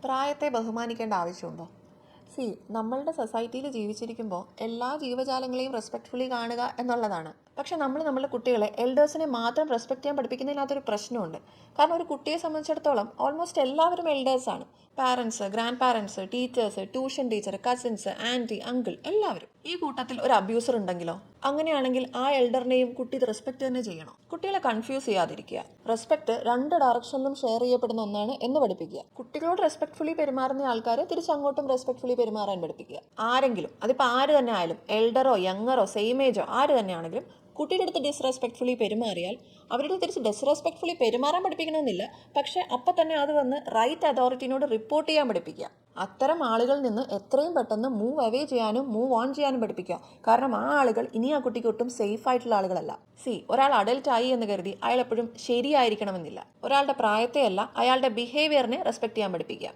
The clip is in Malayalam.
പ്രായത്തെ ബഹുമാനിക്കേണ്ട ആവശ്യമുണ്ടോ? സി, നമ്മളുടെ സൊസൈറ്റിയിൽ ജീവിച്ചിരിക്കുമ്പോൾ എല്ലാ ജീവജാലങ്ങളെയും റെസ്പെക്റ്റ്ഫുള്ളി കാണുക എന്നുള്ളതാണ്. പക്ഷെ നമ്മളുടെ കുട്ടികളെ എൽഡേഴ്സിനെ മാത്രം റെസ്പെക്ട് ചെയ്യാൻ പഠിപ്പിക്കുന്നതിനകത്തൊരു പ്രശ്നമുണ്ട്. കാരണം ഒരു കുട്ടിയെ സംബന്ധിച്ചിടത്തോളം ഓൾമോസ്റ്റ് എല്ലാവരും എൽഡേഴ്സാണ്. Parents, grand parents, teachers, tuition teacher, cousins, aunty, uncle, എല്ലാവരും. ഈ കൂട്ടത്തിൽ ഒരു അബ്യൂസർ ഉണ്ടെങ്കിലോ? അങ്ങനെയാണെങ്കിൽ ആ എൽഡറിനെയും കുട്ടി ഇത് റെസ്പെക്ട് തന്നെ ചെയ്യണം. കുട്ടികളെ കൺഫ്യൂസ് ചെയ്യാതിരിക്കുക. റെസ്പെക്ട് രണ്ട് ഡയറക്ഷനിലും ഷെയർ ചെയ്യപ്പെടുന്ന ഒന്നാണ് എന്ന് പഠിപ്പിക്കുക. കുട്ടികളോട് റെസ്പെക്ട്ഫുള്ളി പെരുമാറുന്ന ആൾക്കാരെ തിരിച്ചങ്ങോട്ടും റെസ്പെക്ട്ഫുള്ളി പെരുമാറാൻ പഠിപ്പിക്കുക. ആരെങ്കിലും, അതിപ്പോൾ ആര് തന്നെ ആയാലും, എൽഡറോ യങ്ങറോ സെയിം ഏജോ ആര് തന്നെയാണെങ്കിലും കുട്ടിയുടെ അടുത്ത് ഡിസ്റെസ്പെക്ട്ഫുള്ളി പെരുമാറിയാൽ അവരുടെ തിരിച്ച് ഡിസ്റെസ്പെക്ട്ഫുള്ളി പെരുമാറാൻ പഠിപ്പിക്കണമെന്നില്ല. പക്ഷേ അപ്പം തന്നെ അത് വന്ന് റൈറ്റ് അതോറിറ്റിനോട് റിപ്പോർട്ട് ചെയ്യാൻ പഠിപ്പിക്കുക. അത്തരം ആളുകളിൽ നിന്ന് എത്രയും പെട്ടെന്ന് മൂവ് അവേ ചെയ്യാനും മൂവ് ഓൺ ചെയ്യാനും പഠിപ്പിക്കുക. കാരണം ആ ആളുകൾ ഇനി ആ കുട്ടിക്ക് ഒട്ടും സേഫ് ആയിട്ടുള്ള ആളുകളല്ല. സി, ഒരാൾ അഡൽട്ട് ആയി എന്ന് കരുതി അയാൾ എപ്പോഴും ശരിയായിരിക്കണമെന്നില്ല. ഒരാളുടെ പ്രായത്തെയല്ല, അയാളുടെ ബിഹേവിയറിനെ റെസ്പെക്ട് ചെയ്യാൻ പഠിപ്പിക്കുക.